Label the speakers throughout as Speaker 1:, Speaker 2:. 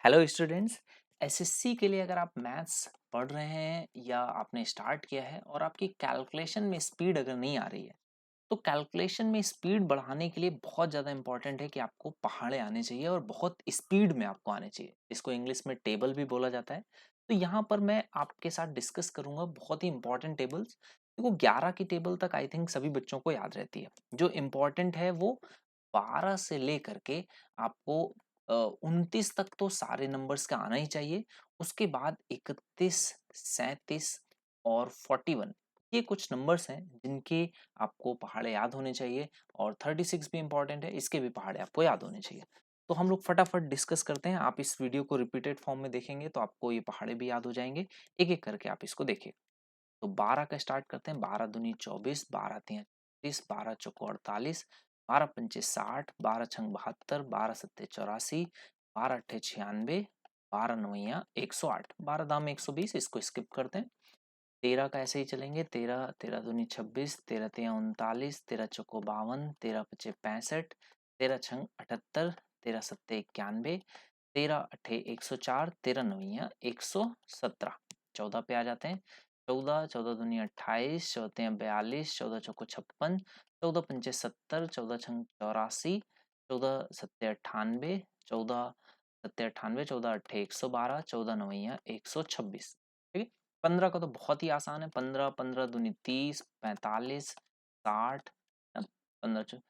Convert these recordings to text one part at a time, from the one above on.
Speaker 1: Hello students. SSC के लिए अगर आप मैथ्स पढ़ रहे हैं या आपने स्टार्ट किया है और आपकी कैलकुलेशन में स्पीड अगर नहीं आ रही है, तो कैलकुलेशन में स्पीड बढ़ाने के लिए बहुत ज़्यादा इंपॉर्टेंट है कि आपको पहाड़े आने चाहिए और बहुत स्पीड में आपको आने चाहिए। इसको इंग्लिश में टेबल भी बोला जाता है। तो यहाँ पर मैं आपके साथ डिस्कस करूंगा बहुत ही इंपॉर्टेंट टेबल्स। देखो 11 की टेबल तक आई थिंक सभी बच्चों को याद रहती है। जो इम्पोर्टेंट है वो 12 से लेकर के आपको 29 तक तो सारे नंबर्स का आना ही चाहिए। उसके बाद 31, 37 और 41 ये कुछ नंबर्स हैं जिनके आपको पहाड़े याद होने चाहिए। और 36 भी इंपॉर्टेंट है, इसके भी पहाड़े आपको याद होने चाहिए। तो हम लोग फटाफट डिस्कस करते हैं। आप इस वीडियो को रिपीटेड फॉर्म में देखेंगे तो आपको ये पहाड़े भी याद हो जाएंगे। एक एक करके आप इसको देखिए। तो 12 का स्टार्ट करते हैं। 12 दूनी 24, 12 तिया 36, 12 चौको 48, 12 पंचे 60, 12 छंग 72, 12 सत्ते 84, 12 अट्ठे 96, 12 नवैया 108, 12 दाम 120, इसको स्किप करते हैं। 13 का ऐसे ही चलेंगे। 13, 13 दूनी 26, 13 तिया 39, 13 चौको 52, 13 पचे 65, 13 छंग 78, 13 सत्ते 91, 13 अट्ठे 104, 13 नवैया 117। 14 पे आ जाते हैं। 14, 14 दूनी 28, 14 42, 14 चौको 56, 14 पंचे 70, 14 छंग 84, 14 सत्ते 98, 14 सत्ते 98, 14 अट्ठे 112, 14 नवैया 126। ठीक है। 15 का तो बहुत ही आसान है। 15, 15 दूनी 30, 45, 60, 15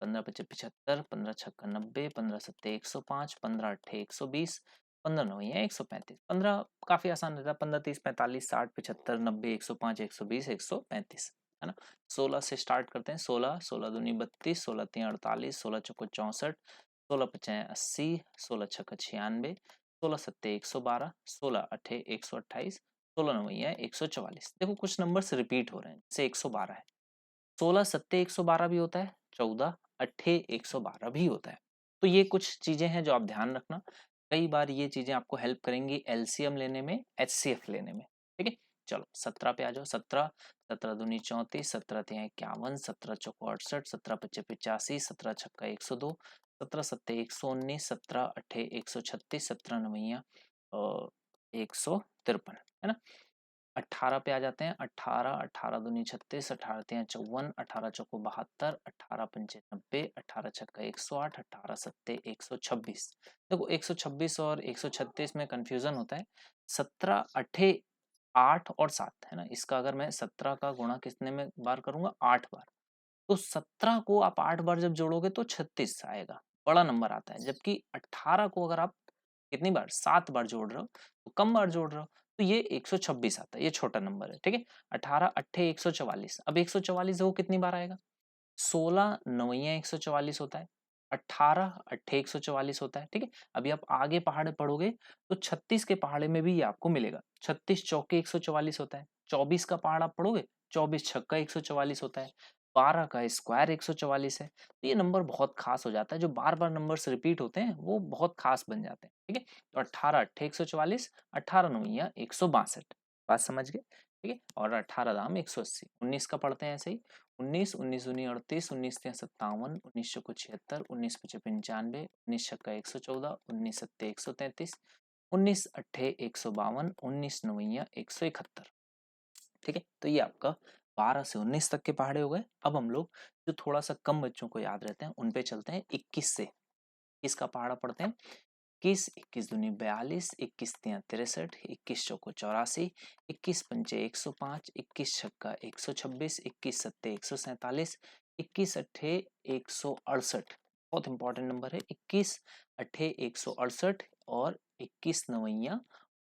Speaker 1: 15 पचे 75, 15 छक्का 90, 15 सत्ते 105, 15 अट्ठे 120, 15 नौ या 135। 15 काफी आसान रहता है। 15 30 45 60 75 90 105 120 135, है ना। 16 से स्टार्ट करते हैं। 16, 16 दूनी 32, 16 तीन 48, 16 चौको 64, 16 पचाए 80, 16 छक्का 96, 16 सत्ते 112, 16 अट्ठे 128, 16 नवैया 144। देखो कुछ नंबर्स रिपीट हो रहे हैं, जैसे 112 है। 16 सत्ते 112 भी होता है, 14 अट्ठे 112 भी होता है। तो ये कुछ चीजें हैं जो आप ध्यान रखना। कई बार ये चीजें आपको हेल्प करेंगी एलसीएम लेने में, एचसीएफ लेने में। ठीक है। चलो 17 पे आ जाओ। 17, 17 दूनी 34, 17 तिया 51, 17 चौको 68, 17 पचे 85, 17 छक्का 102, 17 सत्ते 119, 17 अट्ठे 136, 17 नवैया 153, है ना। 18 पे आ जाते हैं। 18, 18 दूनी 36, 18 तिया 54, 18 चौको 72, 18 पंचे 90, 18 छक्का 108, 18 सत्ते 126। देखो 126 और 136 में कंफ्यूजन होता है। 17 अट्ठे 8 और 7, है ना। इसका अगर मैं 17 का गुणा कितने में बार करूंगा, 8 बार। तो 17 को आप 8 बार जब जोड़ोगे तो 36 आएगा, बड़ा नंबर आता है। जबकि 18 को अगर आप कितनी बार, 7 बार जोड़ रहे हो, तो कम बार जोड़ रहे हो, तो ये 126 आता है। ये छोटा नंबर है। ठीक है। 18 अट्ठे 144। अब 144 वो कितनी बार आएगा, 16 नवैया 144 होता है, 18 अट्ठे 144 होता है। ठीक है। अभी आप आगे पहाड़े पढ़ोगे तो 36 के पहाड़े में भी ये आपको मिलेगा। 36 चौके 144 होता है। 24 का पहाड़ आप पढ़ोगे, 24 छक्का 144 होता है। 12 का स्क्वायर 144 है। तो ये नंबर बहुत खास हो जाता है। जो बार बार नंबर्स रिपीट होते हैं वो बहुत खास बन जाते हैं। ठीक है। तो 18 अट्ठे 144, 18 नवैया 162। बात समझ गए। ठीक है। और 18 दाम 180। 19 का पढ़ते हैं ऐसे ही। 19, 19 दूनी 38, 19 तिया 57, 19 चौको 76, 19 पचे 95, 19 छक्का 114, 19 सत्ते 133, 19 अट्ठे 152, 19 नवैया 171। ठीक है। तो ये आपका 12 से 19 तक के पहाड़े हो गए। अब हम लोग जो थोड़ा सा कम बच्चों को याद रहते हैं उन पे चलते हैं। 21 से, इसका पहाड़ा पढ़ते हैं। 21, 21 दूनी 42, 21 तिया 63, 21 चौको 84, 21 पंचे 105, 21 छक्का 126, 21 सत्ते 147, 21 अट्ठे 168। बहुत इंपॉर्टेंट नंबर है। 21 अट्ठे 168 और 21 नवैया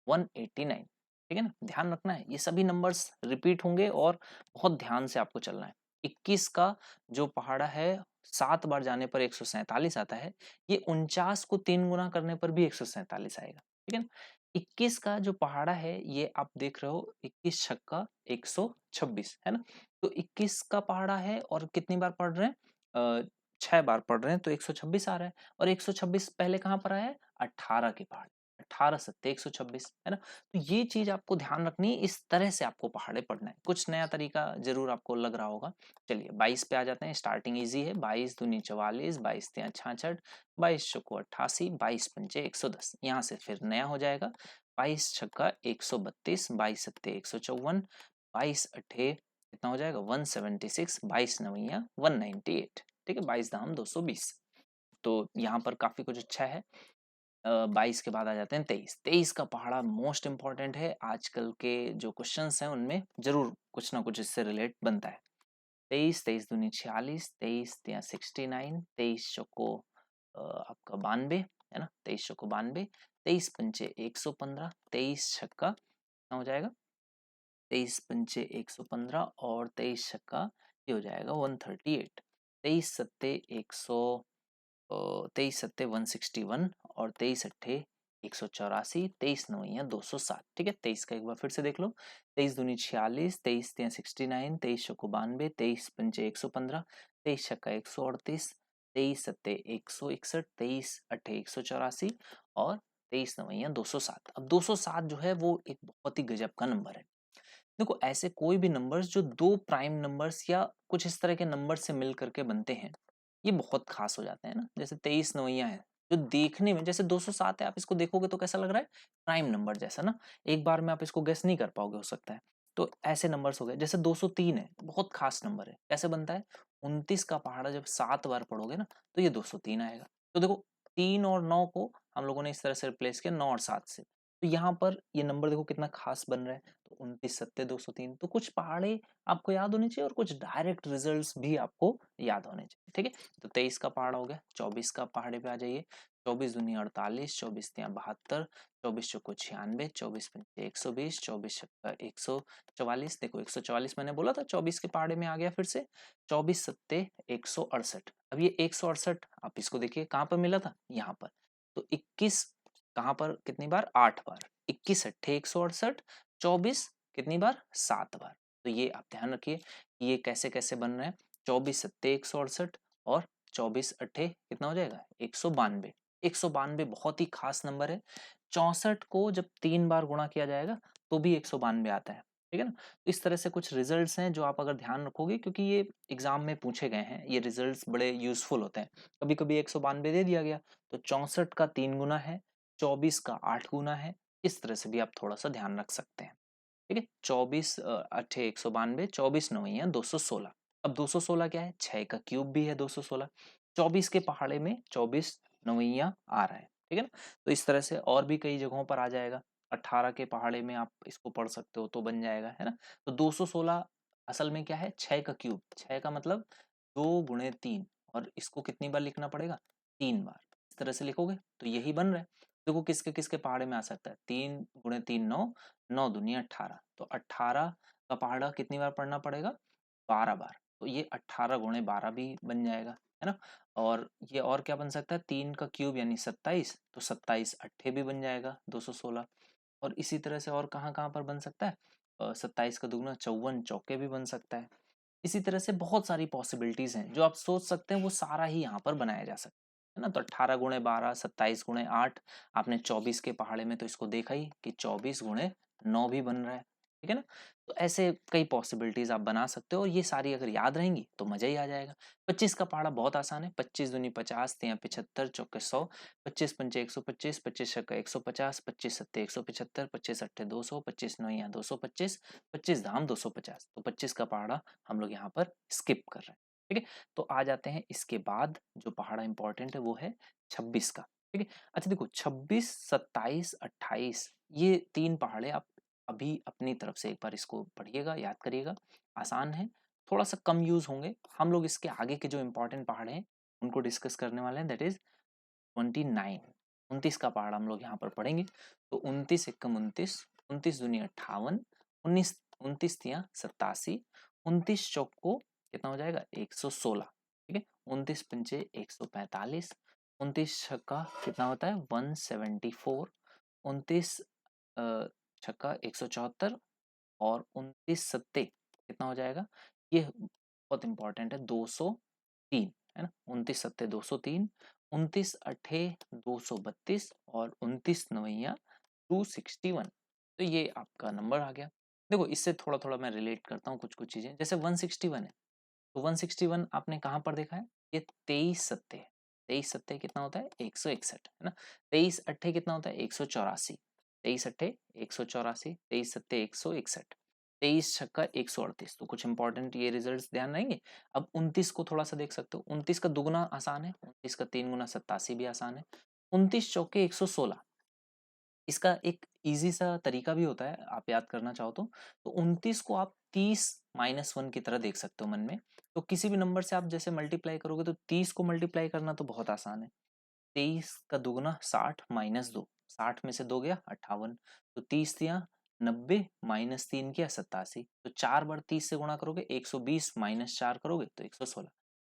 Speaker 1: 189। ठीक है ना। ध्यान रखना है, ये सभी नंबर्स रिपीट होंगे और बहुत ध्यान से आपको चलना है। 21 का जो पहाड़ा है 7 बार जाने पर 147 आता है। ये 49 को 3 गुना करने पर भी 147 आएगा। ठीक है ना। 21 का जो पहाड़ा है ये आप देख रहे हो, 21 छक्का 126, है ना। तो 21 का पहाड़ा है और कितनी बार पढ़ रहे हैं, 6 बार पढ़ रहे हैं, तो 126 आ रहा है। और 126 पहले कहाँ पर आया है, 18 के पहाड़े। 18 सत्ते 126, है ना। तो ये चीज आपको ध्यान रखनी है, इस तरह से आपको पहाड़े पढ़ना है। कुछ नया तरीका जरूर आपको लग रहा होगा। चलिए 22 पे आ जाते हैं। स्टार्टिंग इजी है। 22 दूनी 44, 22 तिया 66, 22 चौको 88, 22 पंचे 110। यहाँ से फिर नया हो जाएगा 22 छक्का 132, 22 सत्ते 154, 22 अट्ठे कितना हो जाएगा 176, 22 नवैया 198। ठीक है, 22 दाम 220। तो यहाँ पर काफी कुछ अच्छा है। 22 के बाद आ जाते हैं 23। 23 का पहाड़ा मोस्ट इंपॉर्टेंट है। आजकल के जो क्वेश्चंस हैं उनमें जरूर कुछ ना कुछ इससे रिलेट बनता है। 23, 23 दूनी 46, 23 तिया 69, 23 चौको आपका 92, है ना, 23 चौको 92, 23 पंचे 115, 23 छक्का कितना हो जाएगा 23 पंचे 115 और 23 छक्का ये हो जाएगा 138। 23 सत्ते 100, 23 सत्ते 161 और 23 अट्ठे 184, 23 नवैया 207। ठीक है, 23 का एक बार फिर से देख लो। 23 दूनी 46, 23 तिया 69, 23 चौको 92, 23 पंचे 115, 23 छक्का 138, 23 सत्ते 161, 23 अट्ठे 184 और 23 नवैया 207। अब 207 जो है वो एक बहुत ही गजब का नंबर है। देखो ऐसे कोई भी नंबर्स जो दो प्राइम नंबर्स या कुछ इस तरह के नंबर से मिल करके बनते हैं, ये बहुत खास हो जाते हैं ना। जैसे 23 नवैया है, जो देखने में जैसे 207 है, आप इसको देखोगे तो कैसा लग रहा है, प्राइम नंबर जैसा ना। एक बार में आप इसको गेस नहीं कर पाओगे, हो सकता है। तो ऐसे नंबर्स हो गए। जैसे 203 है, बहुत खास नंबर है। कैसे बनता है, 29 का पहाड़ा जब 7 बार पढ़ोगे ना तो ये 203 आएगा। तो देखो 3 और 9 को हम लोगों ने इस तरह से रिप्लेस किया, 9 और 7 से। तो यहाँ पर ये नंबर देखो कितना खास बन रहा है। तो 29 सत्ते 203। तो कुछ पहाड़े आपको याद होने चाहिए और कुछ डायरेक्ट रिजल्ट्स भी आपको याद होने चाहिए। ठीक है, तो 23 का पहाड़ा हो गया। 24 का पहाड़े पे आ जाइए। 24 दूनी 48, 24 तिया 72, 24 चौको 96, 24 पंचे 120, 24 छक्का 144। देखो 144 मैंने बोला था 24 के पहाड़े में आ गया फिर से। 24 सत्ते 168। अब ये 168 आप इसको देखिए कहाँ पर मिला था, यहाँ पर। तो 21 कहाँ पर कितनी बार, 8 बार। 21 अट्ठे 168, 24 कितनी बार, 7 बार। तो ये आप ध्यान रखिए कि ये कैसे कैसे बन रहे हैं। 24 सत्ते 168 और 24 अट्ठे कितना हो जाएगा 192। 192 बहुत ही खास नंबर है। 64 को जब 3 बार गुणा किया जाएगा तो भी 192 आता है। ठीक है ना। तो इस तरह से कुछ रिजल्ट्स हैं जो आप अगर ध्यान रखोगे, क्योंकि ये एग्जाम में पूछे गए हैं, ये रिजल्ट्स बड़े यूजफुल होते हैं। कभी कभी 192 दे दिया गया तो 64 का 3 गुना है, 24 का 8 गुना है। इस तरह से भी आप थोड़ा सा ध्यान रख सकते हैं। ठीक है, 24 अट्ठे 192, 24 नवैया 216। अब 216 क्या है, 6 का क्यूब भी है 216। 24 के पहाड़े में 24 नवैया आ रहा है। ठीक है ना। तो इस तरह से और भी कई जगहों पर आ जाएगा। 18 के पहाड़े में आप इसको पढ़ सकते हो तो बन जाएगा, है ना। तो 216 असल में क्या है, 6 का क्यूब। 6 का मतलब 2 गुणे 3, और इसको कितनी बार लिखना पड़ेगा, 3 बार। इस तरह से लिखोगे तो यही बन रहा है। देखो किसके किसके पहाड़े में आ सकता है, 3 गुणे 3 9, 9 दूनी 18। तो 18 का पहाड़ा कितनी बार पढ़ना पड़ेगा, 12 बार। तो ये 18 गुणे 12 भी बन जाएगा, है ना। और ये और क्या बन सकता है, 3 का क्यूब यानी 27, तो 27 अट्ठे भी बन जाएगा 216। और इसी तरह से और कहाँ कहाँ पर बन सकता है, 27 का दुगना 54 चौके भी बन सकता है। इसी तरह से बहुत सारी पॉसिबिलिटीज हैं जो आप सोच सकते हैं, वो सारा ही यहाँ पर बनाया जा सकता है ना। तो 18 गुणे 12, 27 गुणे 8। आपने 24 के पहाड़े में तो इसको देखा ही कि 24 गुणे 9 भी बन रहा है। ठीक है ना। तो ऐसे कई पॉसिबिलिटीज आप बना सकते हो, और ये सारी अगर याद रहेंगी तो मजा ही आ जाएगा। 25 का पहाड़ा बहुत आसान है। 25 दूनी 50, तिया 75, चौके 100, 25 पंचे 125, 25 छक्का 150, 25 सत्ते 175, 25 अट्ठे 200, 25 नौया 225, 25 धाम 250। तो 25 का पहाड़ा हम लोग यहाँ पर स्किप कर रहे हैं। ठीक है, तो आ जाते हैं इसके बाद जो पहाड़ा इंपॉर्टेंट है वो है 26 का। ठीक है, अच्छा देखो 26, 27, 28 ये 3 पहाड़े आप अभी अपनी तरफ से एक बार इसको पढ़िएगा, याद करिएगा। आसान है, थोड़ा सा कम यूज होंगे। हम लोग इसके आगे के जो इंपॉर्टेंट पहाड़े हैं उनको डिस्कस करने वाले हैं, दैट इज 29। 29 का पहाड़ा हम लोग यहाँ पर पढ़ेंगे। तो 29 एकम 29, 29 दूनी 58, 19 29 तिया 87, 29 चौक को कितना हो जाएगा 116। ठीक है, 29 पंचे 145, 29 छक्का कितना होता है 174, 29 छक्का 174 और 29 सत्ते कितना हो जाएगा, ये बहुत इंपॉर्टेंट है 203, है ना। 29 सत्ते 203, 29 अट्ठे 232 और 29 नवैया 261। तो ये आपका नंबर आ गया। देखो इससे थोड़ा थोड़ा मैं रिलेट करता हूँ कुछ कुछ चीजें। जैसे 161 है, तो 161 आपने कहाँ पर देखा है? ये 23 सत्ते है। 23 सत्ते कितना होता है? 161 है ना। 23 अट्ठे कितना होता है? 184। 23 अट्ठे 184, 23 सत्ते 161, 23 छक्का 138। तो कुछ इंपॉर्टेंट ये रिजल्ट्स ध्यान रहेंगे। अब 29 को थोड़ा सा देख सकते हो। 29 का दुगुना आसान है, 29 का 3 गुना 87 भी आसान है। 29 चौके 116। इसका एक इजी सा तरीका भी होता है, आप याद करना चाहो तो 29 को आप 30 -1 की तरह देख सकते हो मन में। तो किसी भी नंबर से आप जैसे मल्टीप्लाई करोगे तो 30 को मल्टीप्लाई करना तो बहुत आसान है। 23 का दुगुना 60 -2, 60 में से 2 गया 58, तो 30 दिया 90 -3 किया 87। तो 4 बार 30 से गुणा करोगे 120 -4 करोगे तो 116।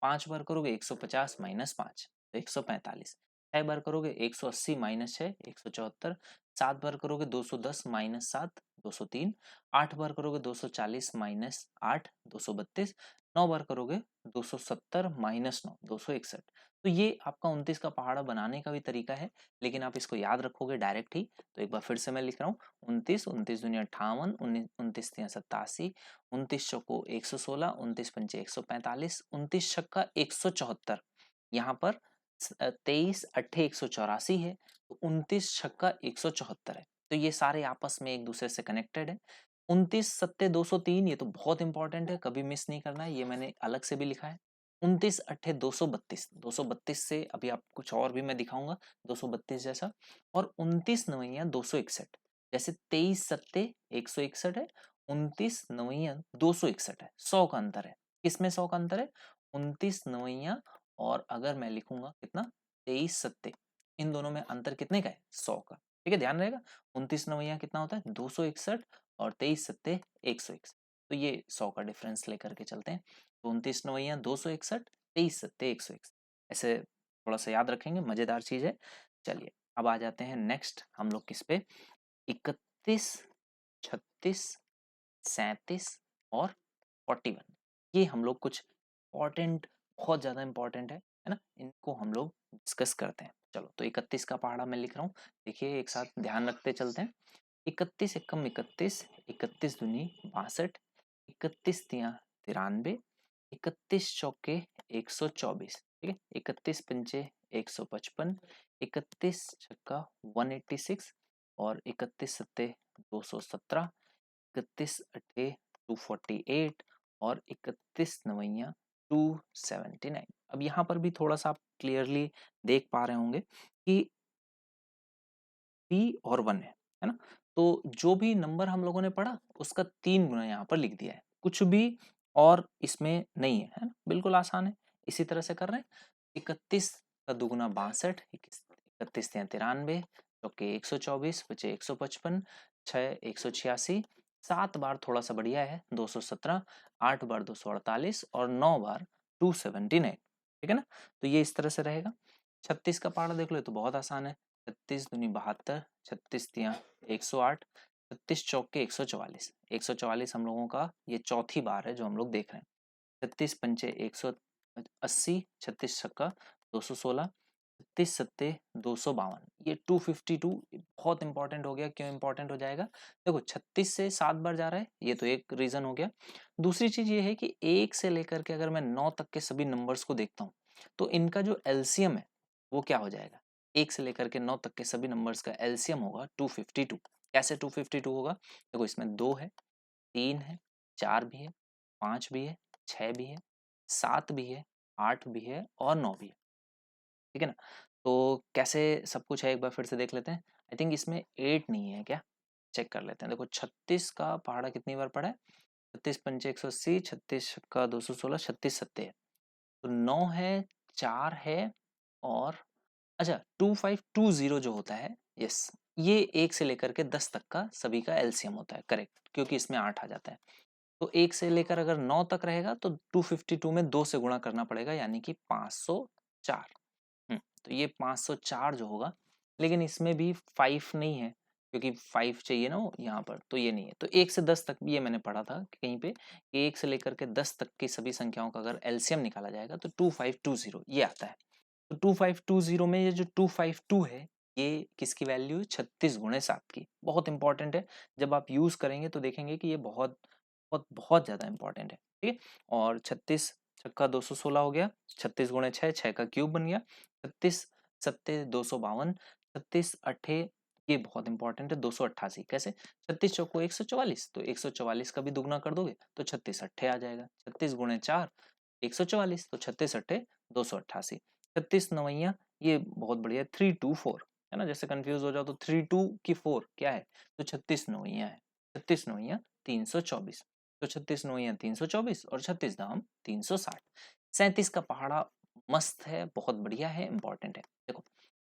Speaker 1: 5 बार करोगे 150 -5 तो 145। 6 बार करोगे 180 -6 174। 7 बार करोगे 210 -7 203। 8 बार करोगे 240 -8 232। 9 बार करोगे 270 -9 261। तो ये आपका 29 का पहाड़ा बनाने का भी तरीका है, लेकिन आप इसको याद रखोगे डायरेक्ट ही। तो एक बार फिर से मैं लिख रहा हूँ 29, 29 दूनी 58, 29 तिया 87, 29 चौको 116, 29 पंचे 145, 29 छक्का 174। यहाँ पर 23 अट्ठे 184 है, तो 29 छक्का 174 है। तो ये सारे आपस में एक दूसरे से कनेक्टेड है। 29 सत्ते 203, ये तो बहुत इंपॉर्टेंट है, कभी मिस नहीं करना है, ये मैंने अलग से भी लिखा है। 29 अट्ठे 232, 232 से अभी आप कुछ और भी मैं दिखाऊंगा 232 जैसा। और 29 नवैया 261। जैसे 23 सत्ते 161 है, 29 नवैया 261 है, 100 का अंतर है। किसमें 100 का अंतर है? 29 नवैया और अगर मैं लिखूंगा कितना 23 सत्ते, इन दोनों में अंतर कितने का है? 100 का। ठीक है, ध्यान रहेगा। 29 नवैया कितना होता है? 261 और 23 सत्ते 161। तो ये 100 का डिफरेंस लेकर के चलते हैं। तो 29 नवैया 261, 23 सत्ते 161। ऐसे थोड़ा सा याद रखेंगे, मजेदार चीज है। चलिए अब आ जाते हैं नेक्स्ट हम लोग किस पे? 31, 36, 37 और 41। ये हम लोग कुछ इंपॉर्टेंट, बहुत ज्यादा इंपॉर्टेंट है ना, इनको हम लोग डिस्कस करते हैं। चलो तो 31 का पहाड़ा मैं लिख रहा हूँ, देखिए एक साथ ध्यान रखते चलते हैं। 31 एकम 31, 31 दूनी 62, 31 तिया 93, 31 चौके 124। ठीक है, 31 पंचे 155, 31 छक्का 186 और 31 सत्ते 217, 31 अट्ठे 248 और 31 नवैया 279। अब यहाँ पर भी थोड़ा सा आप क्लियरली देख पा रहे होंगे कि 3 और 1 है ना। तो जो भी नंबर हम लोगों ने पढ़ा उसका 3 गुना यहाँ पर लिख दिया है, कुछ भी और इसमें नहीं है ना, बिल्कुल आसान है। इसी तरह से कर रहे हैं। 31 का दुगुना 62, 31 या 93, चौके 124, बचे 155, 6 186, 7 बार थोड़ा सा बढ़िया है 217, 8 बार 248 और 9 बार 279। ठीक है ना। तो ये इस तरह से रहेगा। 36 का पहाड़ा देख लो, तो बहुत आसान है। 36 दूनी 72, 36 तिया 108, 36 चौके 144। 144 हम लोगों का ये चौथी बार है जो हम लोग देख रहे हैं। 36 पंचे 180, 36 छक्का 216, 36 सत्ते 252। ये 252 बहुत इंपॉर्टेंट हो गया। क्यों इंपॉर्टेंट हो जाएगा? देखो 36 से 7 बार जा रहा है, ये तो एक रीजन हो गया। दूसरी चीज ये है कि 1 से लेकर के अगर मैं 9 तक के सभी नंबर्स को देखता हूँ तो इनका जो एलसीएम है वो क्या हो जाएगा? 1 से लेकर के 9 तक के सभी नंबर्स का एलसीएम होगा 252। कैसे 252 होगा? देखो इसमें 2 है, 3 है, 4 भी है, 5 भी है, 6 भी है, 7 भी है, 8 भी है और 9 भी है। ठीक है ना। तो कैसे सब कुछ है एक बार फिर से देख लेते हैं। आई थिंक इसमें 8 नहीं है क्या? चेक कर लेते हैं। देखो 36 का पहाड़ा कितनी बार पड़ा है? 36 पंचे 180, 36 का 216, 36 सत्ते है, तो 9 है, 4 है और अच्छा 2520 जो होता है, यस, ये 1 से लेकर के 10 तक का सभी का एलसीएम होता है, करेक्ट, क्योंकि इसमें 8 आ जाता है। तो 1 से लेकर अगर 9 तक रहेगा तो 252 में 2 से गुणा करना पड़ेगा, यानी कि 504। तो ये 504 जो होगा, लेकिन इसमें भी 5 नहीं है क्योंकि 5 चाहिए ना वो यहाँ पर, तो ये नहीं है। तो 1 से 10 तक भी ये मैंने पढ़ा था कि कहीं पे, कि 1 से लेकर के 10 तक की सभी संख्याओं का अगर एलसीएम निकाला जाएगा तो 2520 ये आता है। तो 2520 में ये जो 252 है, ये किसकी वैल्यू है? 36 गुणे 7 की। बहुत इंपॉर्टेंट है, जब आप यूज करेंगे तो देखेंगे कि ये बहुत बहुत बहुत ज्यादा इंपॉर्टेंट है, ठीक है। और 36 छक्का 216 हो गया, 36 गुणे 6, 6 का क्यूब बन गया, 36 सत्ते 252, 36 अट्ठे, ये बहुत इंपॉर्टेंट है, 288। कैसे? 36 चौको 144, तो 144 का भी दुगना कर दोगे तो 36 अट्ठे आ जाएगा। 36 गुणे 4 144, तो 36 अट्ठे 288। 36 नवैया, ये बहुत बढ़िया, 324 है ना। जैसे कंफ्यूज हो जाओ तो 32 की 4 क्या है? तो 36 नवैया है। 36 नवैया 324, तो 36 नवैया 324 और 36 दाम 360। 37 का पहाड़ा मस्त है, बहुत बढ़िया है, इंपॉर्टेंट है। देखो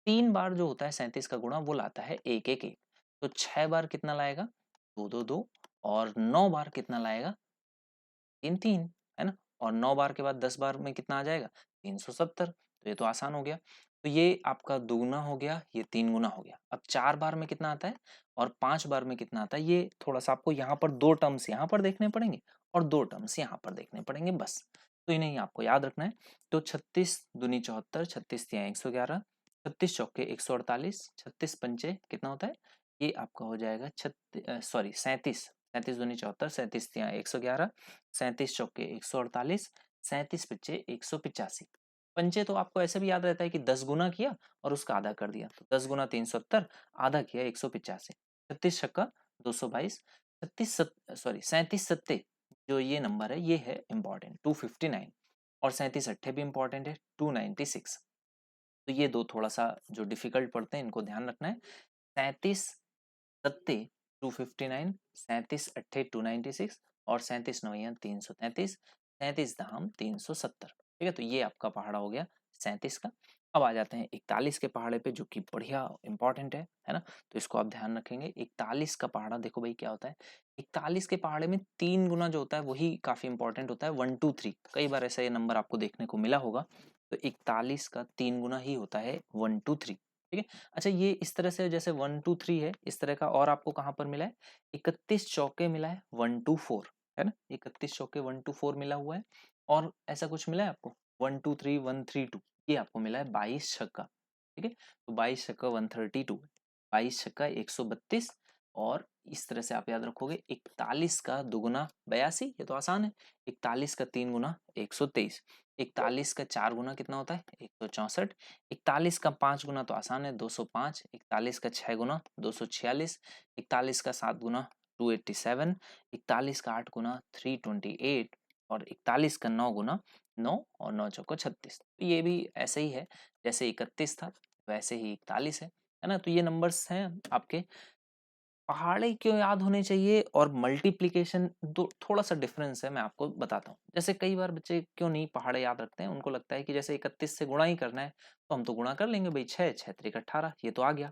Speaker 1: 3 बार जो होता है 37 का गुणा वो लाता है 1 1 1, तो 6 बार कितना लाएगा? 2 2 2, और 9 बार कितना लाएगा? 3 3, है ना। और 9 बार के बाद 10 बार में कितना आ जाएगा? 370। तो ये तो आसान हो गया। तो ये आपका दुगुना हो गया, ये 3 गुना हो गया। अब 4 बार में कितना आता है और 5 बार में कितना आता है, ये थोड़ा सा आपको यहाँ पर 2 टर्म्स यहाँ पर देखने पड़ेंगे और 2 टर्म्स यहाँ पर देखने पड़ेंगे, बस। तो इन्हें ही आपको याद रखना है। तो 36 दूनी 74, 36 तियां 111, 36 चौके 148, 36 पंचे कितना होता है? ये आपका हो जाएगा 37, 37 दूनी 74, 37 तियां 111, 37 चौके 148, 37 पिच्चे 185। पंचे तो आपको ऐसे भी याद रहता है कि 10 गुना किया और उसका आधा कर दिया, तो 10 गुना 370, आधा किया 185। 36 छक्का 222, 37 सत्ते, जो ये नंबर है ये है इंपॉर्टेंट 259, और 37 अट्ठे भी इंपॉर्टेंट है 296। तो ये दो थोड़ा सा जो डिफिकल्ट पड़ते हैं इनको ध्यान रखना है। 37 सत्ते 259, 37 अट्ठे 296, और 37 नवैया 333, 37 धाम 370। ठीक है, तो ये आपका पहाड़ा हो गया 37 का। अब आ जाते हैं 41 के पहाड़े पे, जो कि बढ़िया इंपॉर्टेंट है ना। तो इसको आप ध्यान रखेंगे। 41 का पहाड़ा देखो भाई क्या होता है। 41 के पहाड़े में 3 गुना जो होता है वही काफी इंपॉर्टेंट होता है, 1 2 3। कई बार ऐसा ये नंबर आपको देखने को मिला होगा। तो 41 का 3 गुना ही होता है 1 2 3। ठीक है। अच्छा, ये इस तरह से जैसे 1 2 3 है, इस तरह का और आपको कहाँ पर मिला है? 31 चौके मिला है 1 2 4, है ना। 31 चौके 1 2 4 मिला हुआ है। और ऐसा कुछ मिला है आपको 1 2 3 1 3 2, ये आपको मिला है 22 छक्का। ठीक है, तो 22 छक्का 132, 22 छक्का 132। और इस तरह से आप याद रखोगे 41 का दुगुना 82, ये तो आसान है। 41 का 3 गुना 123, 41 का 4 गुना कितना होता है? 164, 41 का 5 गुना तो आसान है 205, 41 का 6 गुना 246, 41 का 7 गुना 287, 41 का 8 गुना 328, और 41 का 9 गुना 9, और 9 चौको 36। तो ये भी ऐसे ही है, जैसे 31 था वैसे ही 41 है ना। तो ये नंबर्स हैं आपके। पहाड़े क्यों याद होने चाहिए और मल्टीप्लिकेशन, दो थोड़ा सा डिफरेंस है, मैं आपको बताता हूँ। जैसे कई बार बच्चे क्यों नहीं पहाड़े याद रखते हैं, उनको लगता है कि जैसे 31 से गुणा ही करना है तो हम तो गुणा कर लेंगे भाई, 6 6 त्रिक 18, ये तो आ गया।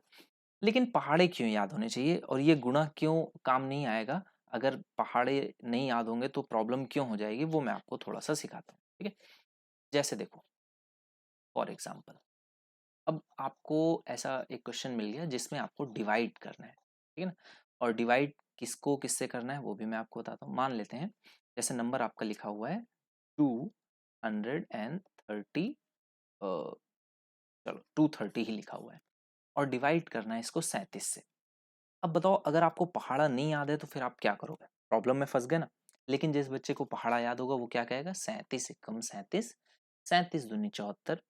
Speaker 1: लेकिन पहाड़े क्यों याद होने चाहिए और ये गुणा क्यों काम नहीं आएगा, अगर पहाड़े नहीं याद होंगे तो प्रॉब्लम क्यों हो जाएगी, वो मैं आपको थोड़ा सा सिखाता हूँ। ठीक है, जैसे देखो फॉर एग्जाम्पल, अब आपको ऐसा एक क्वेश्चन मिल गया जिसमें आपको डिवाइड करना है, ठीक है ना। और डिवाइड किसको किससे करना है वो भी मैं आपको बताता हूँ। मान लेते हैं जैसे नंबर आपका लिखा हुआ है 230, चलो 230 ही लिखा हुआ है, और डिवाइड करना है इसको 37 से। अब बताओ, अगर आपको पहाड़ा नहीं याद है तो फिर आप क्या करोगे? प्रॉब्लम में फंस गए ना। लेकिन जिस बच्चे को पहाड़ा याद होगा वो क्या कहेगा? 37 एकम 37, 37 दूनी 74,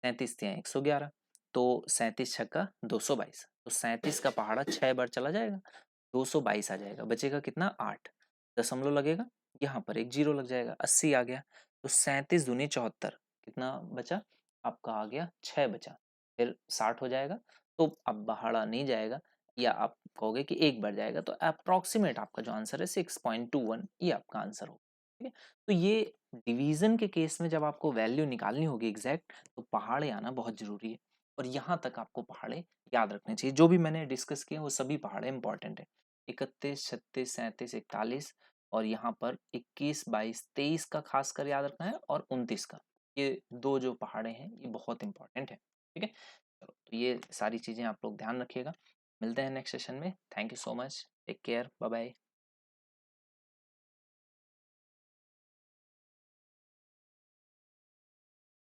Speaker 1: 37 तियां 111, तो 37 छक्का 222, तो 37 का पहाड़ा 6 बार चला जाएगा, 222 आ जाएगा, बचेगा कितना? 8, दशमलव लगेगा, यहाँ पर एक जीरो लग जाएगा, 80 आ गया। तो 37 दूनी 74, कितना बचा? आपका आ गया 6 बचा, फिर 60 हो जाएगा। तो अब पहाड़ा नहीं जाएगा, या आप कहोगे कि एक बार जाएगा, तो अप्रोक्सीमेट आपका जो आंसर है 6.21, ये आपका आंसर होगा। ठीक है, तो ये डिवीजन के केस में जब आपको वैल्यू निकालनी होगी एग्जैक्ट, तो पहाड़े आना बहुत जरूरी है। और यहाँ तक आपको पहाड़े याद रखने चाहिए, जो भी मैंने डिस्कस किए वो सभी पहाड़े इंपॉर्टेंट है। 31 36 37 41, और यहाँ पर 21 22 23 का खासकर याद रखना है, और 29 का। ये दो जो पहाड़े हैं ये बहुत इंपॉर्टेंट है। ठीक है, चलो तो ये सारी चीजें आप लोग ध्यान रखिएगा। मिलते हैं नेक्स्ट सेशन में। Thank you so much, take care, bye bye.